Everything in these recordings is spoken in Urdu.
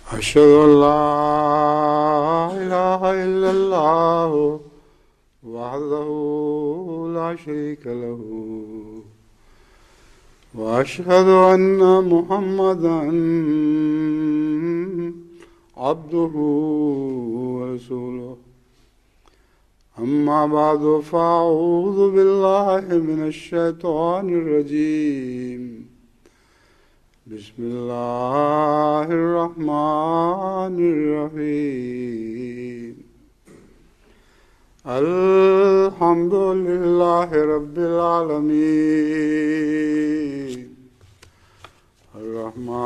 أشهد أن لا إله إلا الله وحده لا شريك له وأشهد أن محمدا عبده ورسوله أما بعد فأعوذ بالله من الشيطان الرجيم بسم الله الرحمن الرحيم الحمد لله رب العالمين الرحمن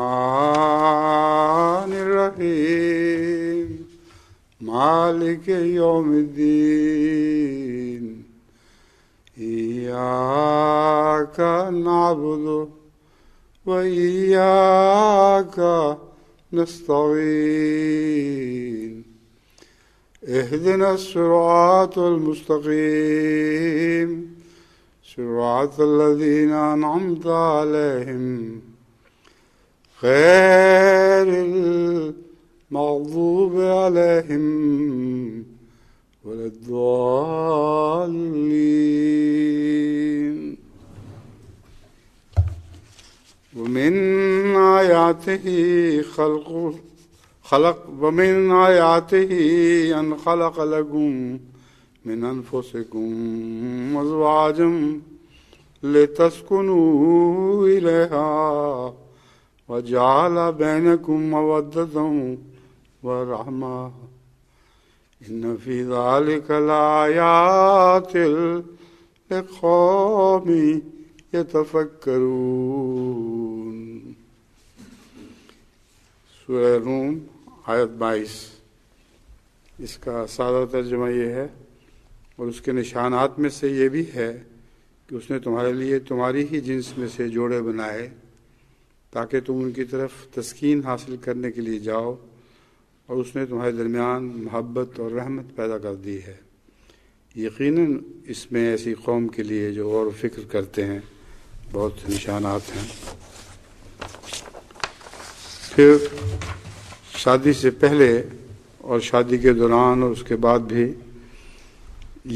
الرحيم مالك يوم الدين إياك نعبد وإياك نستعين اهدنا الصراط المستقيم صراط الذين أنعمت عليهم غير المغضوب عليهم ولا الضالين ومن آياته أن خلق لكم من أنفسكم أزواجا لتسكنوا إليها وجعل بينكم مودة ورحمة إن في ذلك لآيات لقوم يتفکرون۔ سورہ روم آیت 22، اس کا سادہ ترجمہ یہ ہے، اور اس کے نشانات میں سے یہ بھی ہے کہ اس نے تمہارے لیے تمہاری ہی جنس میں سے جوڑے بنائے تاکہ تم ان کی طرف تسکین حاصل کرنے کے لیے جاؤ، اور اس نے تمہارے درمیان محبت اور رحمت پیدا کر دی ہے۔ یقیناً اس میں ایسی قوم کے لیے جو غور و فکر کرتے ہیں بہت سے نشانات ہیں۔ پھر شادی سے پہلے اور شادی کے دوران اور اس کے بعد بھی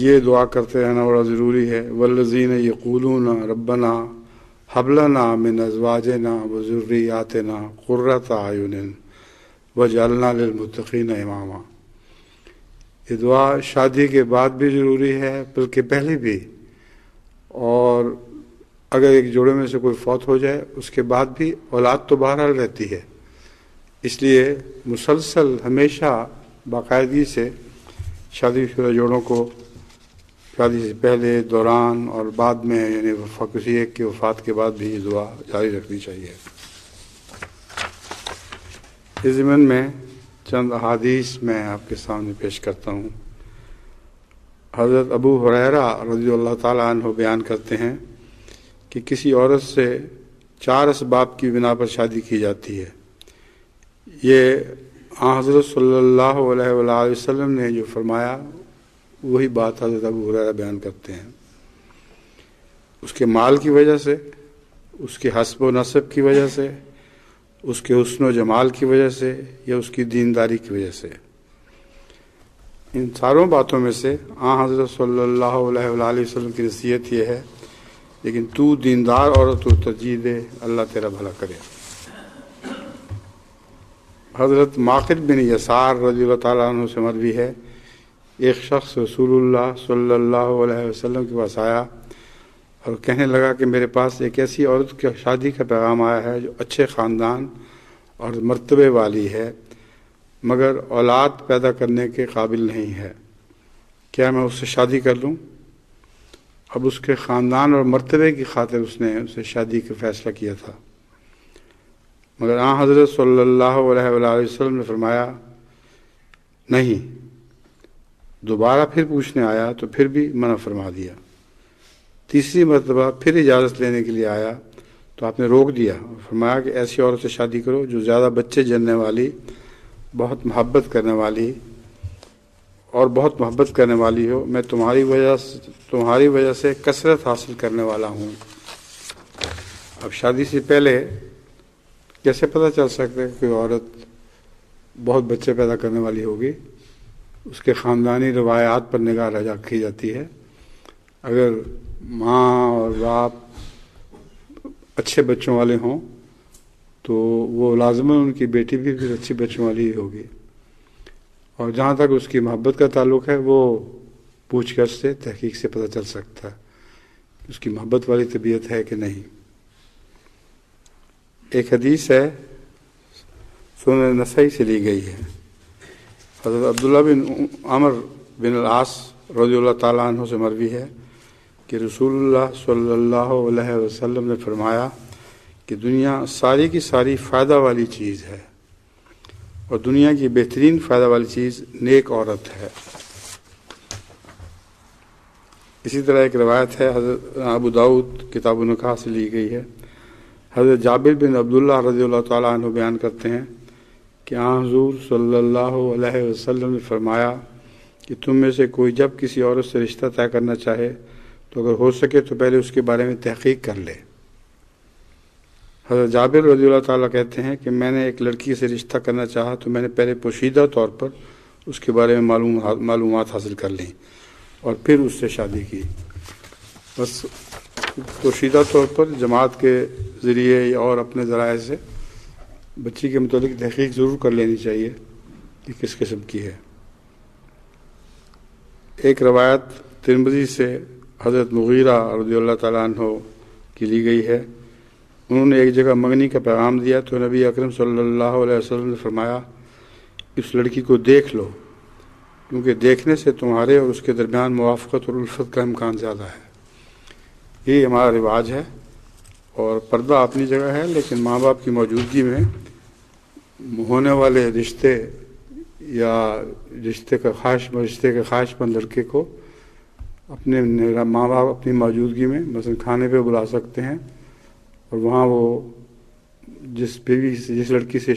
یہ دعا کرتے رہنا بڑا ضروری ہے۔ والذین یقولون ربنا ھب لنا من ازواجنا وذریاتنا قرۃ اعین واجعلنا للمتقین اماما۔ یہ دعا شادی کے بعد بھی ضروری ہے، بلکہ پہلے بھی، اور اگر ایک جوڑے میں سے کوئی فوت ہو جائے اس کے بعد بھی اولاد تو بہرحال رہتی ہے، اس لیے مسلسل ہمیشہ باقاعدگی سے شادی شدہ جوڑوں کو شادی سے پہلے، دوران اور بعد میں، یعنی کسی ایک کی وفات کے بعد بھی یہ دعا جاری رکھنی چاہیے۔ اس ضمن میں چند احادیث میں آپ کے سامنے پیش کرتا ہوں۔ حضرت ابو ہریرہ رضی اللہ تعالیٰ عنہ بیان کرتے ہیں کہ کسی عورت سے 4 اسباب کی بنا پر شادی کی جاتی ہے۔ یہ حضرت صلی اللہ علیہ وآلہ وسلم نے جو فرمایا وہی بات حضرت ابو ہریرہ بیان کرتے ہیں۔ اس کے مال کی وجہ سے، اس کے حسب و نسب کی وجہ سے، اس کے حسن و جمال کی وجہ سے، یا اس کی دینداری کی وجہ سے۔ ان ساروں باتوں میں سے حضرت صلی اللہ علیہ وآلہ وسلم کی نصیحت یہ ہے، لیکن تو دیندار عورت کو ترجیح دے، اللہ تیرا بھلا کرے۔ حضرت معقل بن یسار رضی اللہ تعالیٰ عنہ سے مروی ہے، ایک شخص رسول اللہ صلی اللہ علیہ وسلم کے پاس آیا اور کہنے لگا کہ میرے پاس ایک ایسی عورت کی شادی کا پیغام آیا ہے جو اچھے خاندان اور مرتبے والی ہے، مگر اولاد پیدا کرنے کے قابل نہیں ہے، کیا میں اس سے شادی کر لوں؟ اب اس کے خاندان اور مرتبے کی خاطر اس نے اسے شادی کا فیصلہ کیا تھا، مگر حضرت صلی اللہ علیہ وآلہ وسلم نے فرمایا نہیں۔ دوبارہ پھر پوچھنے آیا تو پھر بھی منع فرما دیا۔ تیسری مرتبہ پھر اجازت لینے کے لیے آیا تو آپ نے روک دیا اور فرمایا کہ ایسی عورت سے شادی کرو جو زیادہ بچے جننے والی، بہت محبت کرنے والی ہو، میں تمہاری وجہ سے کثرت حاصل کرنے والا ہوں۔ اب شادی سے پہلے کیسے پتہ چل سکتا ہے کہ کوئی عورت بہت بچے پیدا کرنے والی ہوگی، اس کے خاندانی روایات پر نگاہ رکھی جاتی ہے۔ اگر ماں اور باپ اچھے بچوں والے ہوں تو وہ لازماً ان کی بیٹی بھی پھر اچھی بچوں والی ہی ہوگی۔ اور جہاں تک اس کی محبت کا تعلق ہے، وہ پوچھ گچھ سے، تحقیق سے پتہ چل سکتا ہے اس کی محبت والی طبیعت ہے کہ نہیں۔ ایک حدیث ہے، سنن نسائی سے لی گئی ہے، حضرت عبداللہ بن عمر بن العاص رضی اللہ تعالیٰ عنہ سے مروی ہے کہ رسول اللہ صلی اللہ علیہ وسلم نے فرمایا کہ دنیا ساری کی ساری فائدہ والی چیز ہے، اور دنیا کی بہترین فائدہ والی چیز نیک عورت ہے۔ اسی طرح ایک روایت ہے، حضرت ابو داؤد کتاب النکاح سے لی گئی ہے، حضرت جابر بن عبداللہ رضی اللہ تعالیٰ عنہ بیان کرتے ہیں کہ حضور صلی اللہ علیہ وسلم نے فرمایا کہ تم میں سے کوئی جب کسی عورت سے رشتہ طے کرنا چاہے تو اگر ہو سکے تو پہلے اس کے بارے میں تحقیق کر لے۔ حضرت جابر رضی اللہ تعالیٰ کہتے ہیں کہ میں نے ایک لڑکی سے رشتہ کرنا چاہا تو میں نے پہلے پوشیدہ طور پر اس کے بارے میں معلومات حاصل کر لیں اور پھر اس سے شادی کی۔ بس پوشیدہ طور پر جماعت کے ذریعے یا اور اپنے ذرائع سے بچی کے متعلق تحقیق ضرور کر لینی چاہیے کہ کس قسم کی ہے۔ ایک روایت ترمذی سے حضرت مغیرہ رضی اللہ تعالیٰ عنہ کی لی گئی ہے، انہوں نے ایک جگہ منگنی کا پیغام دیا تو نبی اکرم صلی اللہ علیہ وسلم نے فرمایا اس لڑکی کو دیکھ لو، کیونکہ دیکھنے سے تمہارے اور اس کے درمیان موافقت اور الفت کا امکان زیادہ ہے۔ یہی ہمارا رواج ہے، اور پردہ اپنی جگہ ہے، لیکن ماں باپ کی موجودگی میں ہونے والے رشتے یا رشتے کے خواہش مند لڑکے کو اپنے ماں باپ اپنی موجودگی میں مثلا کھانے پہ بلا سکتے ہیں، اور وہاں وہ جس لڑکی سے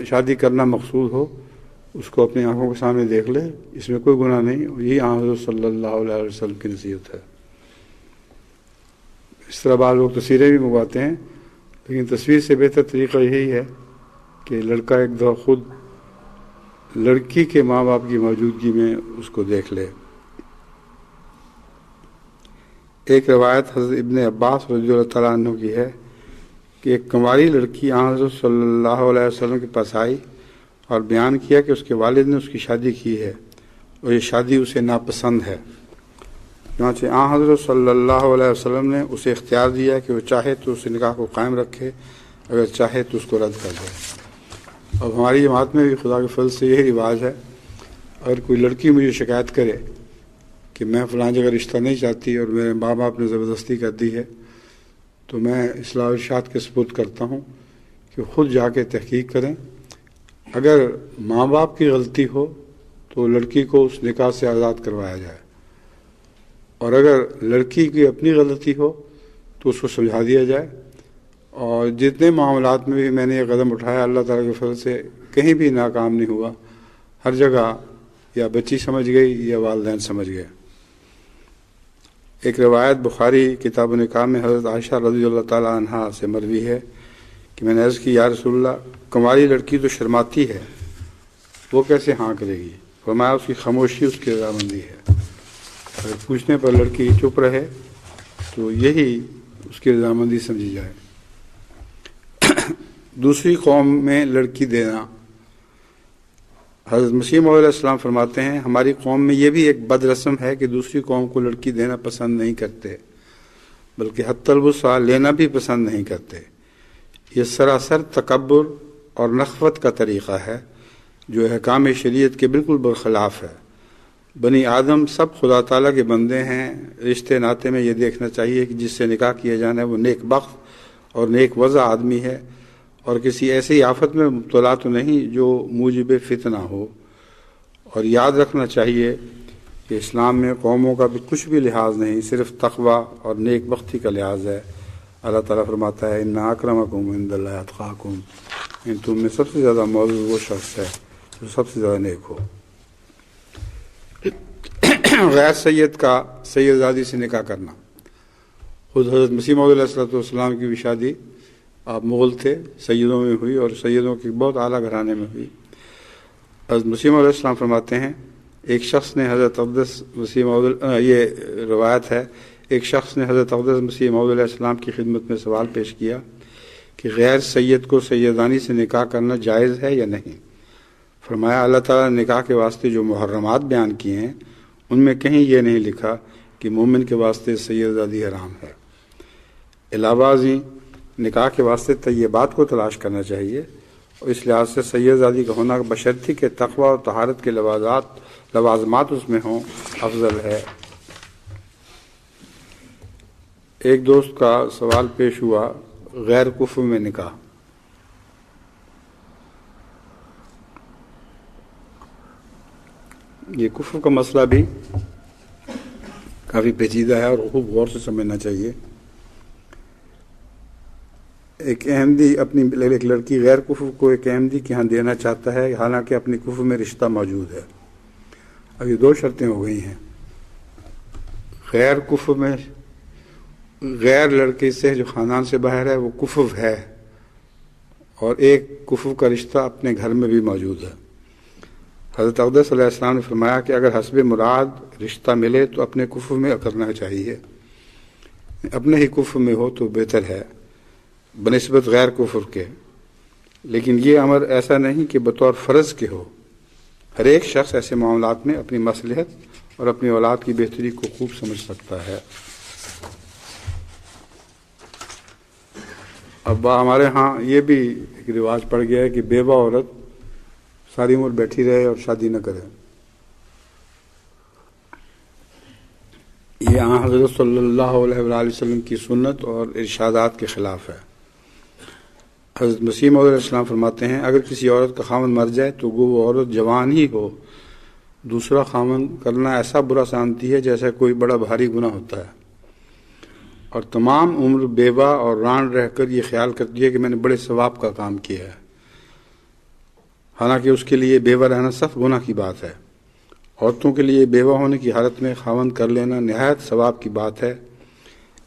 شادی کرنا مقصود ہو اس کو اپنی آنکھوں کے سامنے دیکھ لے، اس میں کوئی گناہ نہیں، اور یہی حضرت صلی اللہ علیہ وسلم کی نصیحت ہے۔ اس طرح بعض لوگ تصویریں بھی منگواتے ہیں، لیکن تصویر سے بہتر طریقہ یہی ہے کہ لڑکا ایک دفعہ خود لڑکی کے ماں باپ کی موجودگی میں اس کو دیکھ لے۔ ایک روایت حضرت ابن عباس رضی اللہ تعالیٰ عنہ کی ہے کہ ایک کنواری لڑکی حضرت صلی اللہ علیہ وسلم کے پاس آئی اور بیان کیا کہ اس کے والد نے اس کی شادی کی ہے اور یہ شادی اسے ناپسند ہے۔ چنانچہ حضرت صلی اللہ علیہ وسلم نے اسے اختیار دیا کہ وہ چاہے تو اس نکاح کو قائم رکھے، اگر چاہے تو اس کو رد کر دے۔ اب ہماری جماعت میں بھی خدا کے فضل سے یہی رواج ہے، اگر کوئی لڑکی مجھے شکایت کرے کہ میں فلاں جگہ رشتہ نہیں چاہتی اور میرے ماں باپ نے زبردستی کر دی ہے، تو میں اصلاح و ارشاد کے سپرد کرتا ہوں کہ خود جا کے تحقیق کریں۔ اگر ماں باپ کی غلطی ہو تو لڑکی کو اس نکاح سے آزاد کروایا جائے، اور اگر لڑکی کی اپنی غلطی ہو تو اس کو سمجھا دیا جائے۔ اور جتنے معاملات میں بھی میں نے یہ قدم اٹھایا، اللہ تعالیٰ کے فضل سے کہیں بھی ناکام نہیں ہوا، ہر جگہ یا بچی سمجھ گئی یا والدین سمجھ گئے۔ ایک روایت بخاری کتاب النکاح میں حضرت عائشہ رضی اللہ تعالیٰ عنہا سے مروی ہے کہ میں نے عرض کی یا رسول اللہ، کنواری لڑکی تو شرماتی ہے، وہ کیسے ہاں کرے گی؟ فرمایا اس کی خاموشی اس کی رضامندی ہے۔ اگر پوچھنے پر لڑکی چپ رہے تو یہی اس کی رضامندی سمجھی جائے۔ دوسری قوم میں لڑکی دینا، حضرت مسیح موعود علیہ السلام فرماتے ہیں ہماری قوم میں یہ بھی ایک بد رسم ہے کہ دوسری قوم کو لڑکی دینا پسند نہیں کرتے، بلکہ حتی الوسع لینا بھی پسند نہیں کرتے۔ یہ سراسر تکبر اور نخوت کا طریقہ ہے جو احکام شریعت کے بالکل برخلاف ہے۔ بنی آدم سب خدا تعالیٰ کے بندے ہیں، رشتے ناطے میں یہ دیکھنا چاہیے کہ جس سے نکاح کیا جانا ہے وہ نیک بخت اور نیک وضع آدمی ہے، اور کسی ایسی آفت میں مبتلا تو نہیں جو موجب فتنہ ہو۔ اور یاد رکھنا چاہیے کہ اسلام میں قوموں کا بھی کچھ بھی لحاظ نہیں، صرف تقوی اور نیک بختی کا لحاظ ہے۔ اللہ تعالیٰ فرماتا ہے ان اکرمکم عند اللہ اتقاکم، ان تم میں سب سے زیادہ معزز وہ شخص ہے جو سب سے زیادہ نیک ہو۔ غیر سید کا سید زادی سے نکاح کرنا، خود حضرت مسیح موعود علیہ السلام کی بھی شادی آپ مغل تھے، سیدوں میں ہوئی اور سیدوں کی بہت اعلیٰ گھرانے میں ہوئی۔ حضرت مسیح موعود علیہ السلام فرماتے ہیں ایک شخص نے حضرت اقدس مسیح موعود، یہ روایت ہے، ایک شخص نے حضرت اقدس مسیح موعود علیہ السلام کی خدمت میں سوال پیش کیا کہ غیر سید کو سیدانی سے نکاح کرنا جائز ہے یا نہیں؟ فرمایا اللہ تعالیٰ نے نکاح کے واسطے جو محرمات بیان کیے ہیں ان میں کہیں یہ نہیں لکھا کہ مومن کے واسطے سیدزادی حرام ہے۔ علاوہ ازیں نکاح کے واسطے طیبات کو تلاش کرنا چاہیے، اور اس لحاظ سے سیدزادی کا ہونا بشرطی کہ تقوی اور طہارت کے لوازمات اس میں ہوں افضل ہے۔ ایک دوست کا سوال پیش ہوا غیر کفر میں نکاح۔ یہ کفر کا مسئلہ بھی کافی پیچیدہ ہے اور خوب غور سے سمجھنا چاہیے۔ ایک احمدی اپنی ایک لڑکی غیر کفر کو ایک احمدی کے ہاں دینا چاہتا ہے، حالانکہ اپنی کفر میں رشتہ موجود ہے۔ اب یہ دو شرطیں ہو گئی ہیں، غیر کفر میں غیر لڑکے سے جو خاندان سے باہر ہے وہ کفر ہے، اور ایک کفر کا رشتہ اپنے گھر میں بھی موجود ہے۔ حضرت اقدس علیہ السلام نے فرمایا کہ اگر حسب مراد رشتہ ملے تو اپنے کفر میں کرنا چاہیے، اپنے ہی کفر میں ہو تو بہتر ہے بنسبت غیر کفر کے، لیکن یہ امر ایسا نہیں کہ بطور فرض کے ہو۔ ہر ایک شخص ایسے معاملات میں اپنی مصلحت اور اپنی اولاد کی بہتری کو خوب سمجھ سکتا ہے۔ اب ہمارے ہاں یہ بھی ایک رواج پڑ گیا ہے کہ بیوہ عورت ساری عمر بیٹھی رہے اور شادی نہ کرے۔ یہ حضرت صلی اللہ علیہ وآلہ وسلم کی سنت اور ارشادات کے خلاف ہے۔ حضرت مسیح موعود علیہ السلام فرماتے ہیں اگر کسی عورت کا خاوند مر جائے تو وہ عورت جوان ہی ہو، دوسرا خاوند کرنا ایسا برا سمجھتی ہے جیسا کوئی بڑا بھاری گناہ ہوتا ہے، اور تمام عمر بیوہ اور ران رہ کر یہ خیال کرتی ہے کہ میں نے بڑے ثواب کا کام کیا ہے، حالانکہ اس کے لیے بیوہ رہنا سخت گناہ کی بات ہے۔ عورتوں کے لیے بیوہ ہونے کی حالت میں خاوند کر لینا نہایت ثواب کی بات ہے۔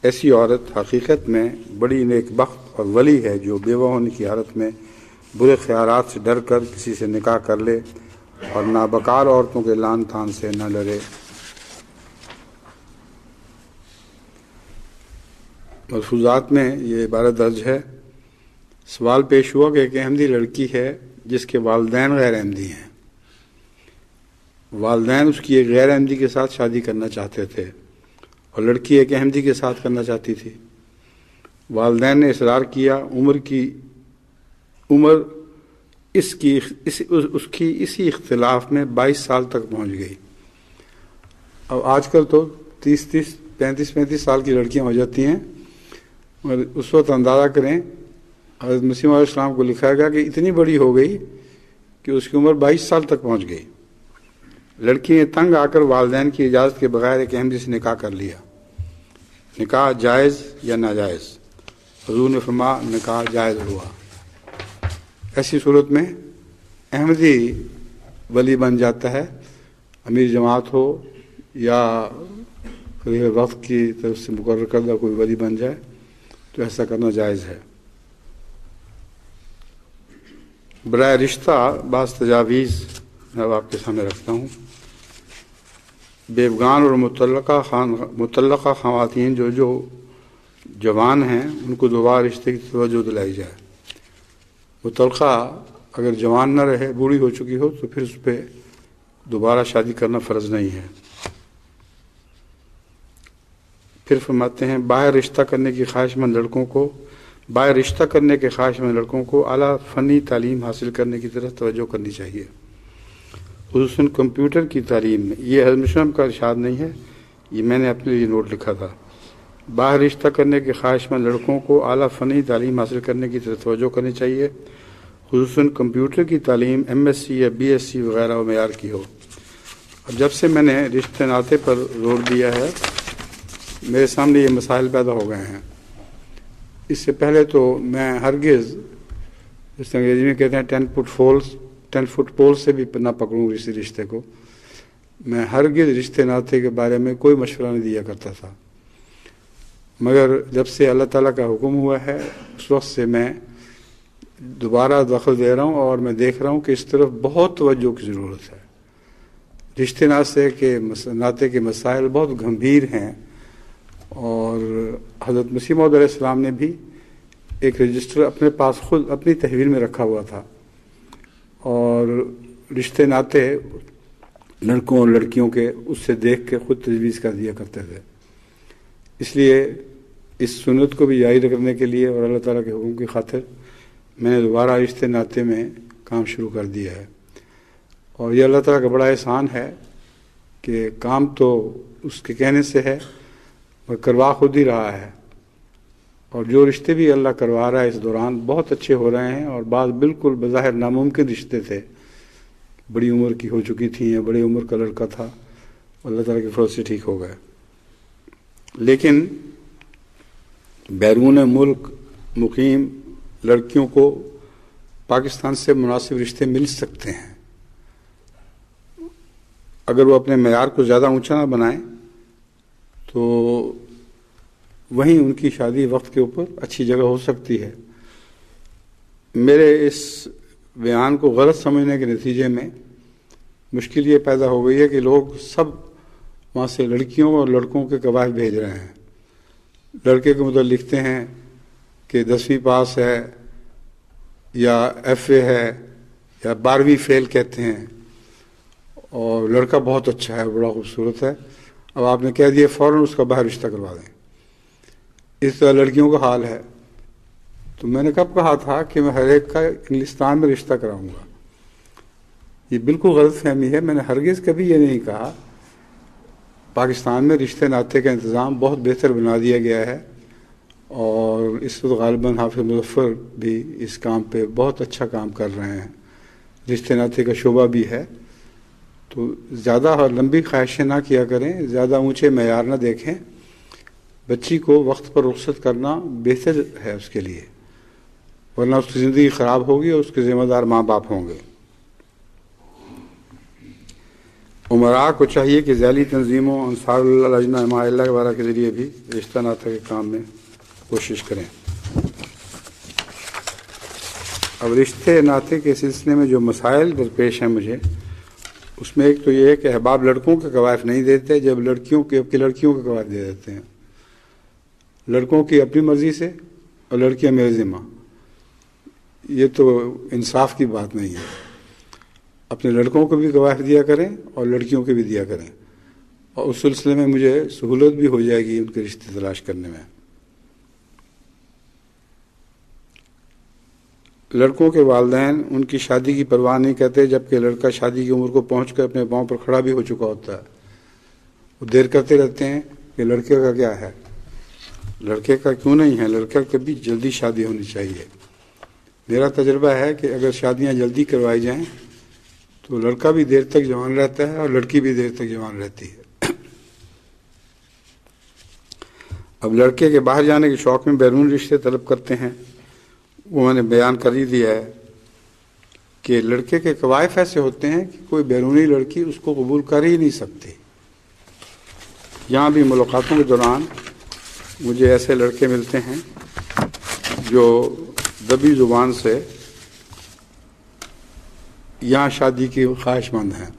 ایسی عورت حقیقت میں بڑی نیک بخت اور ولی ہے جو بیوہ ہونے کی حالت میں برے خیالات سے ڈر کر کسی سے نکاح کر لے اور نابکار عورتوں کے لعن طعن سے نہ ڈرے۔ ملفوظات میں یہ عبارت درج ہے، سوال پیش ہوا کہ ایک احمدی لڑکی ہے جس کے والدین غیر احمدی ہیں، والدین اس کی ایک غیر احمدی کے ساتھ شادی کرنا چاہتے تھے اور لڑکی ایک احمدی کے ساتھ کرنا چاہتی تھی۔ والدین نے اصرار کیا، عمر اس کی اسی اختلاف میں 22 سال تک پہنچ گئی۔ اب آج کل تو 35 سال کی لڑکیاں ہو جاتی ہیں، اور اس وقت اندازہ کریں حضرت مسیح علیہ السلام کو لکھا گیا کہ اتنی بڑی ہو گئی کہ اس کی عمر 22 سال تک پہنچ گئی۔ لڑکی نے تنگ آ کر والدین کی اجازت کے بغیر ایک احمدی سے نکاح کر لیا۔ نکاح جائز یا ناجائز؟ حضور نے فرمایا نکاح جائز ہوا۔ ایسی صورت میں احمدی ولی بن جاتا ہے، امیر جماعت ہو یا خلیفہ وقت کی طرف سے مقرر کردہ کوئی ولی بن جائے تو ایسا کرنا جائز ہے۔ برائے رشتہ بعض تجاویز میں آپ کے سامنے رکھتا ہوں۔ بیوگان اور مطلقہ خواتین جو جوان ہیں ان کو دوبارہ رشتے کی توجہ دلائی جائے۔ مطلقہ اگر جوان نہ رہے، بوڑھی ہو چکی ہو، تو پھر اس پہ دوبارہ شادی کرنا فرض نہیں ہے۔ پھر فرماتے ہیں باہر رشتہ کرنے کے خواہش مند لڑکوں کو اعلیٰ فنی تعلیم حاصل کرنے کی طرف توجہ کرنی چاہیے، خصوصاً کمپیوٹر کی تعلیم میں۔ یہ حضرت مسلم کا ارشاد نہیں ہے، یہ میں نے اپنے لیے نوٹ لکھا تھا۔ باہر رشتہ کرنے کے خواہش مند لڑکوں کو اعلیٰ فنی تعلیم حاصل کرنے کی طرف توجہ کرنی چاہیے، خصوصاً کمپیوٹر کی تعلیم MS سی یا BSc وغیرہ معیار کی ہو۔ اب جب سے میں نے رشتے ناطے پر زور دیا ہے میرے سامنے یہ مسائل پیدا ہو گئے ہیں۔ اس سے پہلے تو میں ہرگز، جس انگریزی میں کہتے ہیں 10 فٹ پول سے بھی نہ پکڑوں اسی رشتے کو، میں ہرگز رشتے ناطے کے بارے میں کوئی مشورہ نہیں دیا کرتا تھا۔ مگر جب سے اللہ تعالیٰ کا حکم ہوا ہے اس وقت سے میں دوبارہ دخل دے رہا ہوں، اور میں دیکھ رہا ہوں کہ اس طرف بہت توجہ کی ضرورت ہے۔ رشتے ناطے کے مسائل بہت گمبھیر ہیں، اور حضرت مسیح موعود علیہ السلام نے بھی ایک رجسٹر اپنے پاس خود اپنی تحویل میں رکھا ہوا تھا، اور رشتے ناطے لڑکوں اور لڑکیوں کے اس سے دیکھ کے خود تجویز کر دیا کرتے تھے۔ اس لیے اس سنت کو بھی جاری رکھنے کے لیے اور اللہ تعالیٰ کے حکم کی خاطر میں نے دوبارہ رشتے ناطے میں کام شروع کر دیا ہے، اور یہ اللہ تعالیٰ کا بڑا احسان ہے کہ کام تو اس کے کہنے سے ہے اور کروا خود ہی رہا ہے، اور جو رشتے بھی اللہ کروا رہا ہے اس دوران بہت اچھے ہو رہے ہیں، اور بعض بالکل بظاہر ناممکن رشتے تھے، بڑی عمر کی ہو چکی تھیں یا بڑی عمر کا لڑکا تھا، اللہ تعالیٰ کے فضل سے ٹھیک ہو گئے۔ لیکن بیرون ملک مقیم لڑکیوں کو پاکستان سے مناسب رشتے مل سکتے ہیں، اگر وہ اپنے معیار کو زیادہ اونچا نہ بنائیں تو وہیں ان کی شادی وقت کے اوپر اچھی جگہ ہو سکتی ہے۔ میرے اس بیان کو غلط سمجھنے کے نتیجے میں مشکل یہ پیدا ہو گئی ہے کہ لوگ سب وہاں سے لڑکیوں اور لڑکوں کے قواعد بھیج رہے ہیں۔ لڑکے کے متعلق لکھتے ہیں کہ 10ویں پاس ہے یا FA ہے یا 12ویں فیل کہتے ہیں، اور لڑکا بہت اچھا ہے، بڑا خوبصورت ہے، اب آپ نے کہہ دیا فوراً اس کا باہر رشتہ کروا دیں۔ اس طرح لڑکیوں کا حال ہے۔ تو میں نے کب کہا تھا کہ میں ہر ایک کا انگلستان میں رشتہ کراؤں گا؟ یہ بالکل غلط فہمی ہے، میں نے ہرگز کبھی یہ نہیں کہا۔ پاکستان میں رشتے ناطے کا انتظام بہت بہتر بنا دیا گیا ہے، اور اس وقت غالباً حافظ مظفر بھی اس کام پہ بہت اچھا کام کر رہے ہیں، رشتے ناطے کا شعبہ بھی ہے۔ تو زیادہ لمبی خواہشیں نہ کیا کریں، زیادہ اونچے معیار نہ دیکھیں، بچی کو وقت پر رخصت کرنا بہتر ہے اس کے لیے، ورنہ اس کی زندگی خراب ہوگی اور اس کے ذمہ دار ماں باپ ہوں گے۔ عمراء کو چاہیے کہ ذیلی تنظیموں، انصار اللہ، لجنہ حمایت اللہ وغیرہ کے ذریعے بھی رشتہ ناطے کے کام میں کوشش کریں۔ اب رشتے ناطے کے سلسلے میں جو مسائل درپیش ہیں مجھے، اس میں ایک تو یہ ہے کہ احباب لڑکوں کے قوائف نہیں دیتے، جب لڑکیوں کے قوائف دے دیتے ہیں، لڑکوں کی اپنی مرضی سے اور لڑکیاں میرے ذمہ۔ یہ تو انصاف کی بات نہیں ہے۔ اپنے لڑکوں کو بھی قوائف دیا کریں اور لڑکیوں کے بھی دیا کریں، اور اس سلسلے میں مجھے سہولت بھی ہو جائے گی ان کے رشتے تلاش کرنے میں۔ لڑکوں کے والدین ان کی شادی کی پرواہ نہیں کرتے، جبکہ لڑکا شادی کی عمر کو پہنچ کر اپنے پاؤں پر کھڑا بھی ہو چکا ہوتا ہے۔ وہ دیر کرتے رہتے ہیں کہ لڑکے کا کیا ہے، لڑکے کا کیوں نہیں ہے، لڑکے کا بھی جلدی شادی ہونی چاہیے۔ میرا تجربہ ہے کہ اگر شادیاں جلدی کروائی جائیں تو لڑکا بھی دیر تک جوان رہتا ہے اور لڑکی بھی دیر تک جوان رہتی ہے۔ اب لڑکے کے باہر جانے کے شوق میں بیرون رشتے طلب کرتے ہیں، وہ میں نے بیان کر ہی دیا ہے کہ لڑکے کے قوائف ایسے ہوتے ہیں کہ کوئی بیرونی لڑکی اس کو قبول کر ہی نہیں سکتی۔ یہاں بھی ملاقاتوں کے دوران مجھے ایسے لڑکے ملتے ہیں جو دبی زبان سے یہاں شادی کی خواہش مند ہیں۔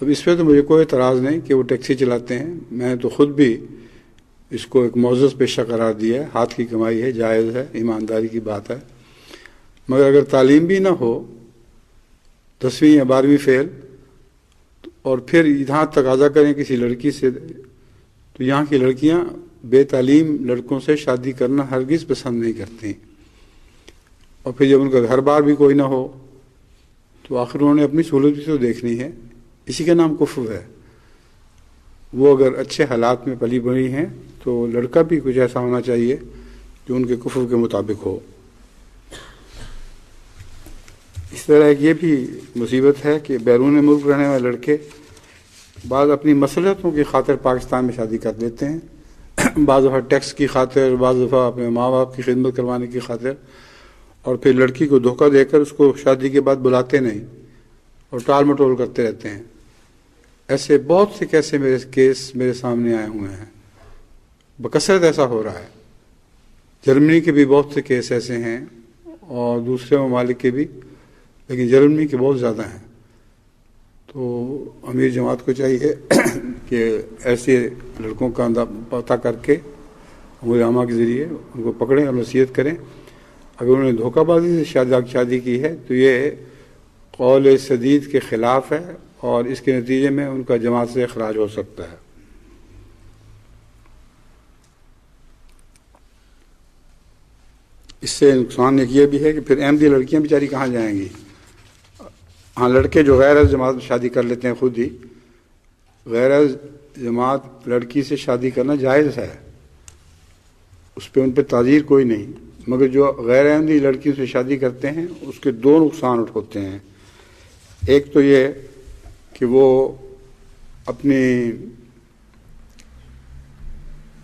اب اس پہ تو مجھے کوئی اعتراض نہیں کہ وہ ٹیکسی چلاتے ہیں، میں تو خود بھی اس کو ایک معزز پیشہ قرار دیا ہے، ہاتھ کی کمائی ہے، جائز ہے، ایمانداری کی بات ہے۔ مگر اگر تعلیم بھی نہ ہو، 10ویں یا 12ویں فیل، اور پھر یہاں تقاضا کریں کسی لڑکی سے، تو یہاں کی لڑکیاں بے تعلیم لڑکوں سے شادی کرنا ہرگز پسند نہیں کرتی، اور پھر جب ان کا گھر بار بھی کوئی نہ ہو تو آخر انہوں نے اپنی سہولت بھی تو دیکھنی ہے۔ اسی کا نام کفر ہے۔ وہ اگر اچھے حالات میں پلی بڑھی ہیں تو لڑکا بھی کچھ ایسا ہونا چاہیے جو ان کے کفر کے مطابق ہو۔ اس طرح ایک یہ بھی مصیبت ہے کہ بیرون ملک رہنے والے لڑکے بعض اپنی مصلحتوں کی خاطر پاکستان میں شادی کر لیتے ہیں، بعض دفعہ ٹیکس کی خاطر، بعض دفعہ اپنے ماں باپ کی خدمت کروانے کی خاطر، اور پھر لڑکی کو دھوکہ دے کر اس کو شادی کے بعد بلاتے نہیں اور ٹال مٹول کرتے رہتے ہیں۔ ایسے بہت سے کیسے کیس میرے سامنے آئے ہوئے ہیں۔ بکثرت ایسا ہو رہا ہے. جرمنی کے بھی بہت سے کیس ایسے ہیں اور دوسرے ممالک کے بھی، لیکن جرمنی کے بہت زیادہ ہیں. تو امیر جماعت کو چاہیے کہ ایسے لڑکوں کا پتہ کر کے امور عامہ کے ذریعے ان کو پکڑیں اور نصیحت کریں. اگر انہوں نے دھوکہ بازی سے شادی کی ہے تو یہ قول سدید کے خلاف ہے اور اس کے نتیجے میں ان کا جماعت سے اخراج ہو سکتا ہے. اس سے نقصان ایک یہ بھی ہے کہ پھر احمدی لڑکیاں بیچاری کہاں جائیں گی. ہاں، لڑکے جو غیر جماعت میں شادی کر لیتے ہیں خود ہی، غیر جماعت لڑکی سے شادی کرنا جائز ہے، اس پہ ان پہ تعزیر کوئی نہیں، مگر جو غیر احمدی لڑکیوں سے شادی کرتے ہیں اس کے دو نقصان اٹھاتے ہیں. ایک تو یہ کہ وہ اپنی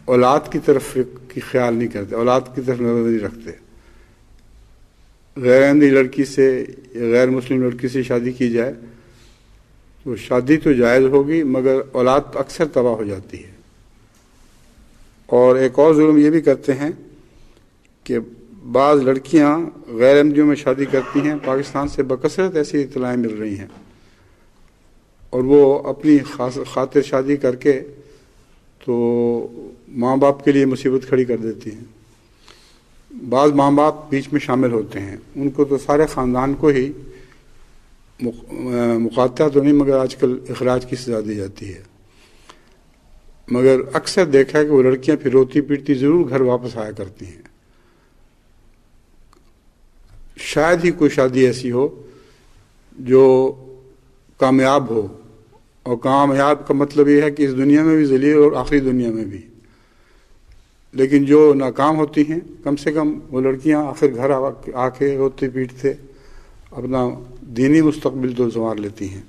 اولاد کی طرف کی خیال نہیں کرتے، اولاد کی طرف نظر نہیں رکھتے. غیر احمدی لڑکی سے یا غیر مسلم لڑکی سے شادی کی جائے تو شادی تو جائز ہوگی مگر اولاد اکثر تباہ ہو جاتی ہے. اور ایک اور ظلم یہ بھی کرتے ہیں کہ بعض لڑکیاں غیر احمدیوں میں شادی کرتی ہیں. پاکستان سے بکثرت ایسی اطلاعیں مل رہی ہیں اور وہ اپنی خاطر شادی کر کے تو ماں باپ کے لیے مصیبت کھڑی کر دیتی ہیں. بعض ماں باپ بیچ میں شامل ہوتے ہیں، ان کو تو سارے خاندان کو ہی مقاطعہ تو نہیں مگر آج کل اخراج کی سزا دی جاتی ہے. مگر اکثر دیکھا ہے کہ وہ لڑکیاں پھر روتی پیٹتی ضرور گھر واپس آیا کرتی ہیں. شاید ہی کوئی شادی ایسی ہو جو کامیاب ہو، اور کامیاب کا مطلب یہ ہے کہ اس دنیا میں بھی ذلیل اور آخری دنیا میں بھی. لیکن جو ناکام ہوتی ہیں کم سے کم وہ لڑکیاں آخر گھر آ کے روتے پیٹتے اپنا دینی مستقبل تو سنوار لیتی ہیں.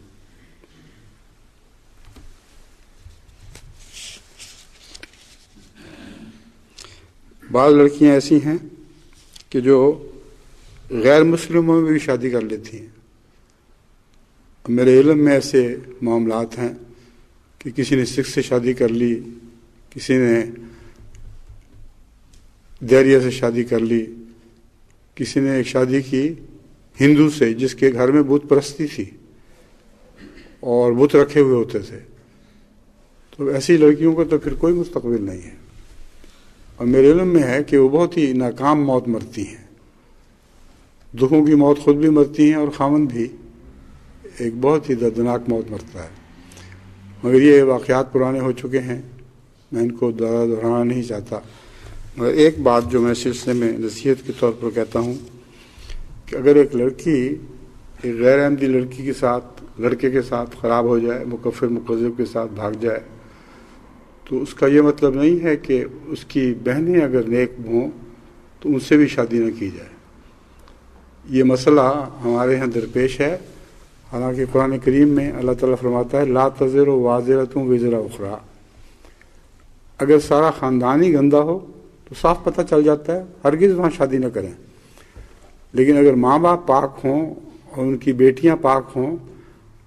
بعض لڑکیاں ایسی ہیں کہ جو غیر مسلموں میں بھی شادی کر لیتی ہیں. میرے علم میں ایسے معاملات ہیں کہ کسی نے سکھ سے شادی کر لی، کسی نے دیریا سے شادی کر لی، کسی نے ایک شادی کی ہندو سے جس کے گھر میں بت پرستی تھی اور بت رکھے ہوئے ہوتے تھے. تو ایسی لڑکیوں کو تو پھر کوئی مستقبل نہیں ہے. اور میرے علم میں ہے کہ وہ بہت ہی ناکام موت مرتی ہیں، دکھوں کی موت خود بھی مرتی ہیں اور خاوند بھی ایک بہت ہی دردناک موت مرتا ہے. مگر یہ واقعات پرانے ہو چکے ہیں، میں ان کو دہرانا نہیں چاہتا. مگر ایک بات جو میں سلسلے میں نصیحت کے طور پر کہتا ہوں کہ اگر ایک لڑکی ایک غیر احمدی لڑکی کے ساتھ، لڑکے کے ساتھ خراب ہو جائے، مکفر مکذب کے ساتھ بھاگ جائے، تو اس کا یہ مطلب نہیں ہے کہ اس کی بہنیں اگر نیک ہوں تو ان سے بھی شادی نہ کی جائے. یہ مسئلہ ہمارے ہاں درپیش ہے. حالانکہ قرآن کریم میں اللہ تعالیٰ فرماتا ہے لا تزر وازرۃ وزر اخری. اگر سارا خاندان ہی گندا ہو تو صاف پتہ چل جاتا ہے، ہرگز وہاں شادی نہ کریں. لیکن اگر ماں باپ پاک ہوں اور ان کی بیٹیاں پاک ہوں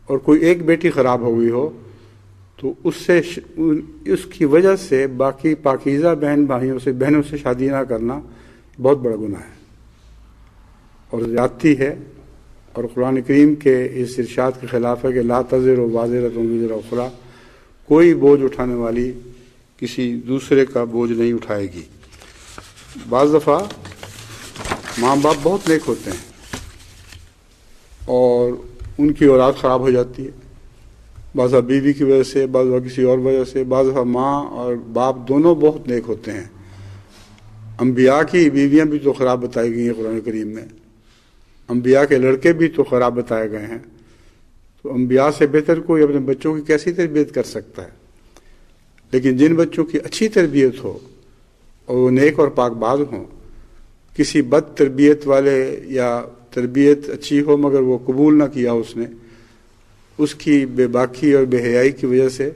اور کوئی ایک بیٹی خراب ہو گئی ہو تو اس کی وجہ سے باقی پاکیزہ بہنوں سے شادی نہ کرنا بہت بڑا گناہ ہے اور زیادتی ہے. اور قرآن کریم کے اس ارشاد کے خلاف ہے کہ لا تزر وازرۃ وزر اخری. کوئی بوجھ اٹھانے والی کسی دوسرے کا بوجھ نہیں اٹھائے گی. بعض دفعہ ماں باپ بہت نیک ہوتے ہیں اور ان کی اولاد خراب ہو جاتی ہے، بعض دفعہ بیوی کی وجہ سے، بعض دفعہ کسی اور وجہ سے، بعض دفعہ ماں اور باپ دونوں بہت نیک ہوتے ہیں. انبیاء کی بیویاں بھی تو خراب بتائی گئی ہیں قرآن کریم میں، انبیاء کے لڑکے بھی تو خراب بتائے گئے ہیں. تو انبیاء سے بہتر کوئی اپنے بچوں کی کیسی تربیت کر سکتا ہے؟ لیکن جن بچوں کی اچھی تربیت ہو اور وہ نیک اور پاک باز ہوں، کسی بد تربیت والے یا تربیت اچھی ہو مگر وہ قبول نہ کیا اس نے، اس کی بے باکی اور بے حیائی کی وجہ سے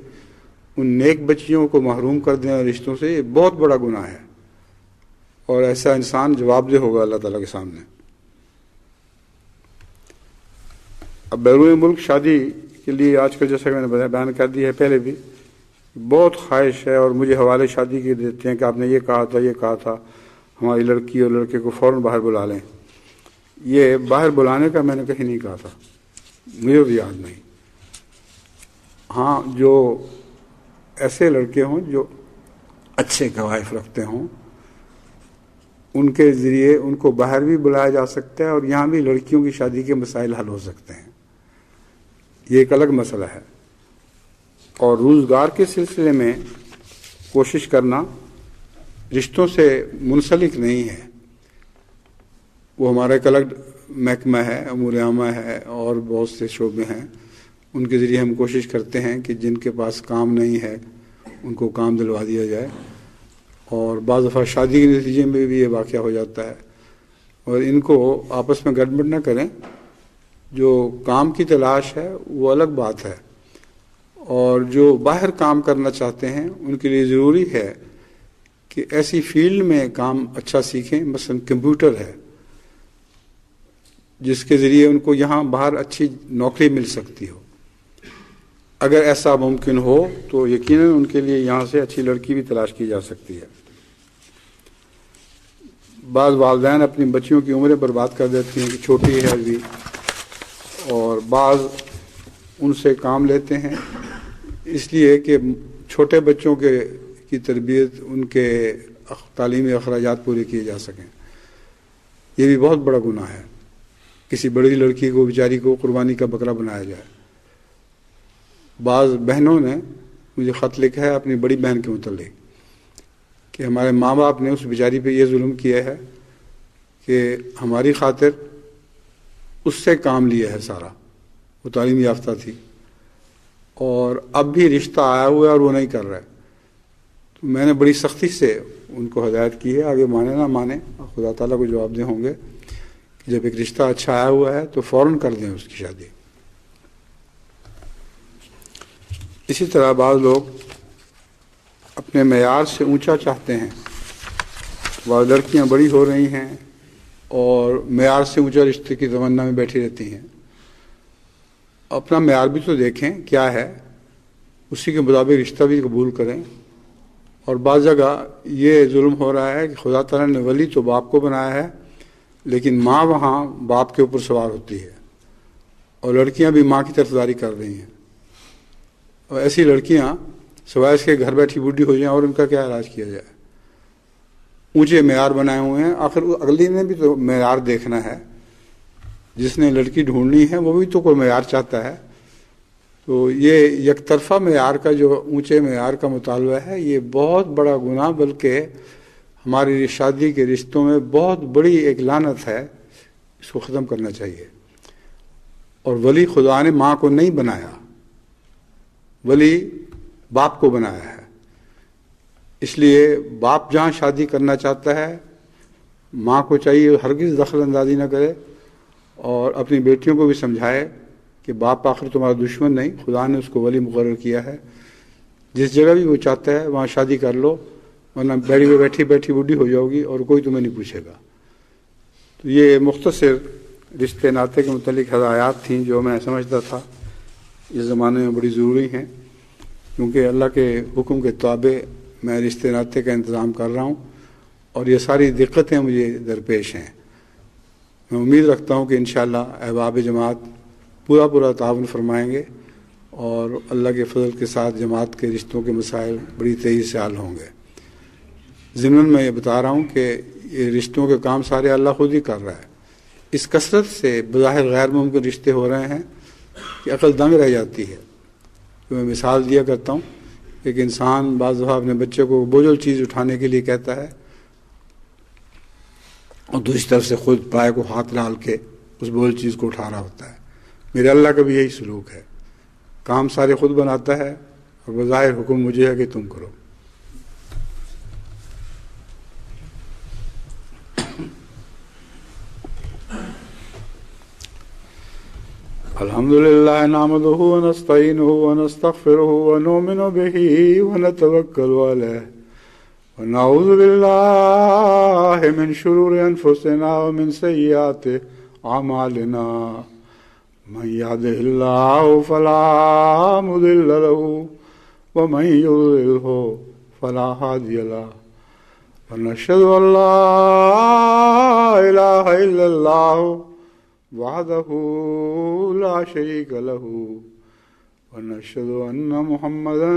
ان نیک بچیوں کو محروم کر دینا رشتوں سے، یہ بہت بڑا گناہ ہے اور ایسا انسان جواب دہ ہوگا اللہ تعالیٰ کے سامنے. اب بیرون ملک شادی کے لیے آج کل جیسا کہ میں نے بیان کر دی ہے پہلے بھی بہت خواہش ہے اور مجھے حوالے شادی کے دیتے ہیں کہ آپ نے یہ کہا تھا، یہ کہا تھا، ہماری لڑکی اور لڑکے کو فوراً باہر بلا لیں۔ یہ باہر بلانے کا میں نے کہیں نہیں کہا تھا، مجھے بھی یاد نہیں۔ ہاں، جو ایسے لڑکے ہوں جو اچھے قوائف رکھتے ہوں، ان کے ذریعے ان کو باہر بھی بلایا جا سکتا ہے اور یہاں بھی لڑکیوں کی شادی کے مسائل حل ہو سکتے ہیں، یہ ایک الگ مسئلہ ہے۔ اور روزگار کے سلسلے میں کوشش کرنا رشتوں سے منسلک نہیں ہے، وہ ہمارا ایک الگ محکمہ ہے، امور عامہ ہے، اور بہت سے شعبے ہیں، ان کے ذریعے ہم کوشش کرتے ہیں کہ جن کے پاس کام نہیں ہے ان کو کام دلوا دیا جائے۔ اور بعض دفعہ شادی کے نتیجے میں بھی یہ واقعہ ہو جاتا ہے، اور ان کو آپس میں گڑبڑ نہ کریں۔ جو کام کی تلاش ہے وہ الگ بات ہے، اور جو باہر کام کرنا چاہتے ہیں ان کے لیے ضروری ہے کہ ایسی فیلڈ میں کام اچھا سیکھیں، مثلا کمپیوٹر ہے جس کے ذریعے ان کو یہاں باہر اچھی نوکری مل سکتی ہو۔ اگر ایسا ممکن ہو تو یقیناً ان کے لیے یہاں سے اچھی لڑکی بھی تلاش کی جا سکتی ہے۔ بعض والدین اپنی بچیوں کی عمریں برباد کر دیتی ہیں کہ چھوٹی ہے ابھی، اور بعض ان سے کام لیتے ہیں اس لیے کہ چھوٹے بچوں کی تربیت، ان کے تعلیمی اخراجات پورے کیے جا سکیں۔ یہ بھی بہت بڑا گناہ ہے، کسی بڑی لڑکی کو بیچاری کو قربانی کا بکرا بنایا جائے۔ بعض بہنوں نے مجھے خط لکھا ہے اپنی بڑی بہن کے متعلق کہ ہمارے ماں باپ نے اس بیچاری پہ یہ ظلم کیا ہے کہ ہماری خاطر اس سے کام لیا ہے سارا، وہ تعلیم یافتہ تھی، اور اب بھی رشتہ آیا ہوا ہے اور وہ نہیں کر رہا ہے۔ تو میں نے بڑی سختی سے ان کو ہدایت کی ہے، آگے مانے نہ مانے خدا تعالیٰ کو جواب دہ ہوں گے، کہ جب ایک رشتہ اچھا آیا ہوا ہے تو فوراً کر دیں اس کی شادی۔ اسی طرح بعض لوگ اپنے معیار سے اونچا چاہتے ہیں، بعض لڑکیاں بڑی ہو رہی ہیں اور معیار سے اونچا رشتے کی تمنا میں بیٹھی رہتی ہیں۔ اپنا معیار بھی تو دیکھیں کیا ہے، اسی کے مطابق رشتہ بھی قبول کریں۔ اور بعض جگہ یہ ظلم ہو رہا ہے کہ خدا تعالیٰ نے ولی تو باپ کو بنایا ہے، لیکن ماں وہاں باپ کے اوپر سوار ہوتی ہے، اور لڑکیاں بھی ماں کی طرفداری کر رہی ہیں۔ اور ایسی لڑکیاں سوائے اس کے گھر بیٹھی بوڑھی ہو جائیں، اور ان کا کیا علاج کیا جائے؟ اونچے معیار بنائے ہوئے ہیں، آخر اگلی نے بھی تو معیار دیکھنا ہے، جس نے لڑکی ڈھونڈنی ہے وہ بھی تو کوئی معیار چاہتا ہے۔ تو یہ یک طرفہ معیار کا، جو اونچے معیار کا مطالبہ ہے، یہ بہت بڑا گناہ، بلکہ ہماری شادی کے رشتوں میں بہت بڑی ایک لعنت ہے، اس کو ختم کرنا چاہیے۔ اور ولی خدا نے ماں کو نہیں بنایا، ولی باپ کو بنایا ہے، اس لیے باپ جہاں شادی کرنا چاہتا ہے ماں کو چاہیے ہرگز دخل اندازی نہ کرے، اور اپنی بیٹیوں کو بھی سمجھائے کہ باپ آخر تمہارا دشمن نہیں، خدا نے اس کو ولی مقرر کیا ہے، جس جگہ بھی وہ چاہتا ہے وہاں شادی کر لو، ورنہ بیڑی میں بیٹھی بیٹھی بوڑھی ہو جاؤ گی اور کوئی تمہیں نہیں پوچھے گا۔ تو یہ مختصر رشتے ناطے کے متعلق ہدایات تھیں جو میں سمجھتا تھا اس زمانے میں بڑی ضروری ہیں، کیونکہ اللہ کے حکم کے تابع میں رشتے ناطے کا انتظام کر رہا ہوں، اور یہ ساری دقتیں مجھے درپیش ہیں۔ میں امید رکھتا ہوں کہ انشاءاللہ احباب جماعت پورا تعاون فرمائیں گے، اور اللہ کے فضل کے ساتھ جماعت کے رشتوں کے مسائل بڑی تیزی سے حل ہوں گے۔ ضمن میں یہ بتا رہا ہوں کہ یہ رشتوں کے کام سارے اللہ خود ہی کر رہا ہے۔ اس کثرت سے بظاہر غیر ممکن رشتے ہو رہے ہیں کہ عقل دنگ رہ جاتی ہے۔ تو میں مثال دیا کرتا ہوں، ایک انسان بعض دفعہ اپنے بچے کو بوجھل چیز اٹھانے کے لیے کہتا ہے، اور دوسری طرف سے خود پائے کو ہاتھ ڈال کے اس بوجھل چیز کو اٹھا رہا ہوتا ہے۔ میرے اللہ کا بھی یہی سلوک ہے، کام سارے خود بناتا ہے اور بظاہر حکم مجھے ہے کہ تم کرو۔ الحمدللہ نحمدہ ونستعینہ ونستغفرہ ونؤمن بہ ونتوکل علیہ ونعوذ باللہ من شرور انفسنا ومن سیئات اعمالنا من یہدہ اللہ فلا مضل لہ ومن يضلله فلا هادي له ونشهد أن لا إله إلا الله وحده لا شريك له ونشهد أن محمدا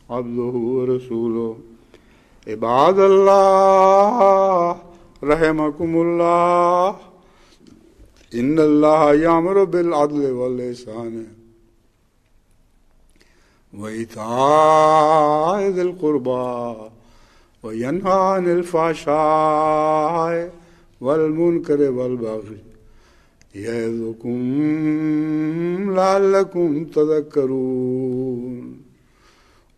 عبده ورسوله عباد الله رحمكم الله إن الله يأمر بالعدل والإحسان وإيتاء ذي القربى وينهى عن الفحشاء والمنكر والبغي يعظكم لعلكم تذكرون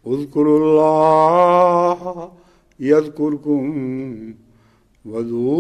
اذكروا الله يذكركم وادعوه